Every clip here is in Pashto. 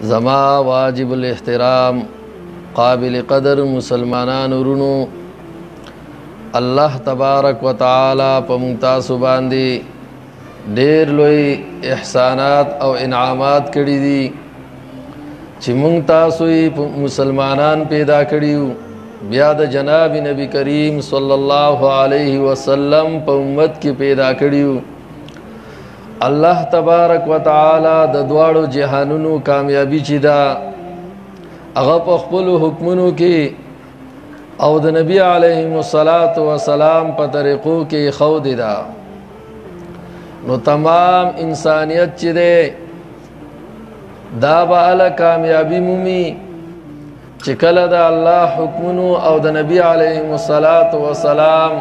زما واجب الاحترام قابل قدر مسلمانان ورونو، اللہ تبارک و تعالی پا ممتاسو باندی ډیر لوی احسانات او انعامات کړي دي چې مونږ تاسو یې مسلمانان پیدا کړیو، بیا د جناب نبی کریم صلی الله علیه وسلم په امت کې پیدا کړیو۔ الله تبارک و تعالی د دواړو جهانونو کامیابی چې دا هغه په خپلو حکمونو کې او د نبی علیه السلام په طریقو کې ښودې ده، نو تمام انسانیت چې ده دا به هله کامیابی مومي چې کله د الله حکمونو او د نبی علیه السلام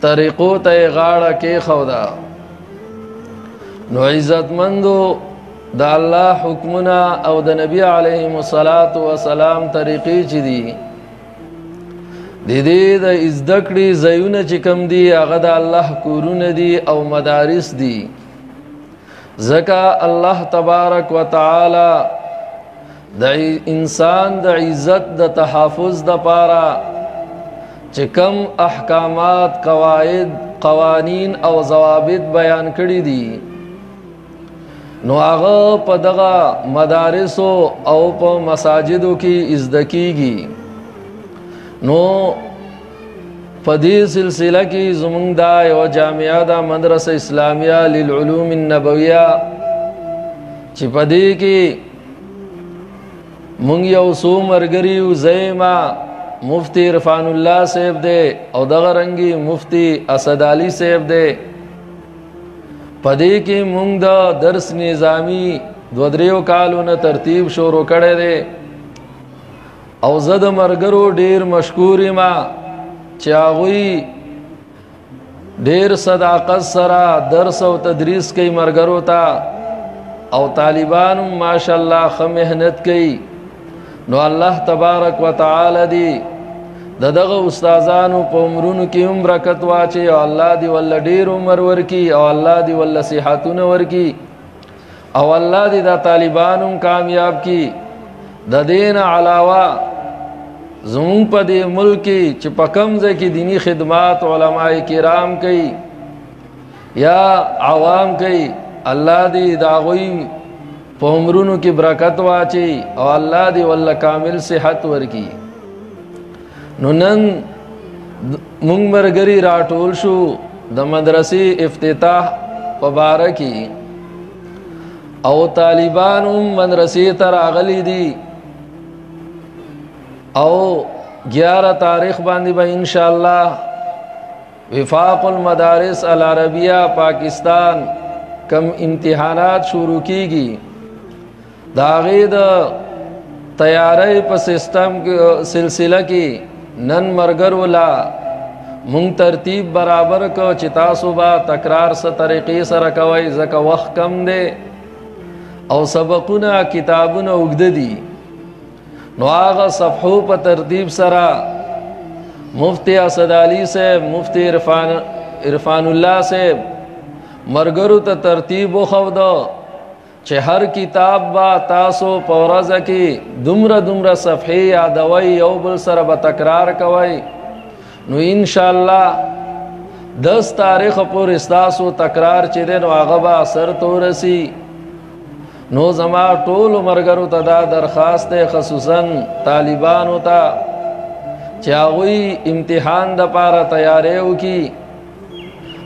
طریقو ته یې غاړه کېښوده، نو عزتمندو د الله حکمونه او د نبی علیه السلام طریقې چې دي د دې د زده کړې ځایونه چې کوم دي هغه د الله کورونه دي او مدارس دي، ځکه الله تبارک و تعالی د انسان د عزت د تحفظ دپاره چې کوم احکامات، قواعد، قوانین او ضوابط بیان کړي دي، نو هغه په دغه مدارسو او په مساجدو کې زده کیږي۔ نو په دې سلسله کې زمونږ دا یوه جامعه ده، مدرسہ اسلامیہ للعلوم النبویہ، چې په دې کې مونږ یو څو ملګري یو، زیما مفتی عرفان الله صاحب دی او دغه رنګي مفتی اسد علي صاحب دی۔ په دې کې مونږ د درس نظامی 2-3 کالو نه ترتیب شروع کړی دی، او زه د ملګرو ډیر مشکور یم چې هغوی ډیر صداقت سره درس او تدریس کوي ملګرو ته، او طالبان هم ماشاءالله ښه محنت کوي، نو الله تبارک و تعالی دی د دغه استادانو په عمرونو کې هم برکت واچي، او الله دی ول ډیر عمر ورکی، او الله دی ول صحتونه ورکی، او الله دی دا طالبان هم کامیاب کی۔ د دین علاوه زمون په دې ملک چې په کوم ځای کې دینی خدمات علماء کرام کوي یا عوام کوي، الله دی دا غوی په عمرونو کې برکت واچي، او الله دی ول کامل صحت ورکی۔ نو نن مونږ مرګري راټول شو د مدرسې افتتاح په باره کې، او طالبان هم مدرسې ته راغلي دي، او 11 تاریخ باندې به انشاءالله وفاق المدارس العربیہ پاکستان کم امتحانات شروع کیږي، د هغې د تیاری په سیستم سلسله کې نن مرګرو لا مونږ ترتیب برابر کو چې تاسو به تکرار څه طریقې سره کوئ، ځکه وخت کم دی او سبقونه کتابونه اوږده دي، نو هغه صفحو په ترتیب سره مفتی اسد علي صاحب، مفتی عرفان الله صاحب مرګرو ته ترتیب وښوده چې هر کتاب با تاسو په ورځ کې دومره صفحې یادوئ، یو بل سره به تکرار کوئ، نو انشاءالله 10 تاریخ پورې ستاسو تکرار چې دی نو هغه به سر ته ورسي۔ نو زما ټولو ملګرو ته دا درخواست دی، خصوصا طالبانو ته، چې هغوی امتحان دپاره تیاری وکړي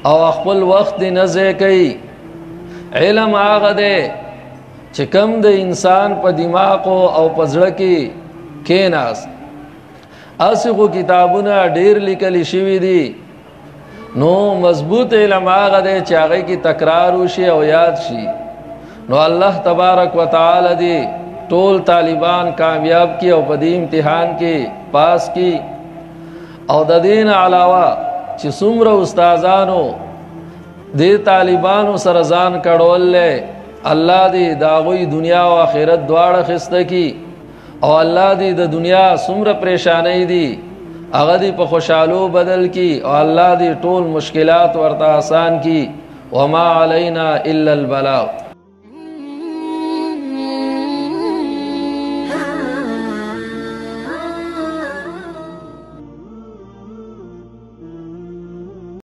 او خپل وخت دې نه ضایع کوي۔ علم هغه دی چې کم د انسان په دماغ او په زړه کې کېناست، هسې خو کتابونه ډیر لیکلی شوي دي، نو مضبوط علم هغه دی چې هغې کې تکرار وشي او یاد شي، نو الله تبارک و تعالی دی ټول طالبان کامیاب کی او په دې امتحان کې پاس کی۔ او د دین علاوه چې څومره استادانو دې طالبانو سره ځان کړول، الله دې د هغوی دنیا او آخرت دواړه خسته کی، او الله دې د دنیا څومره پریشانۍ دي هغه دې په خوشحالو بدل کی، او الله دې ټول مشکلات ورته آسان کی۔ وما علینا الا البلاغ۔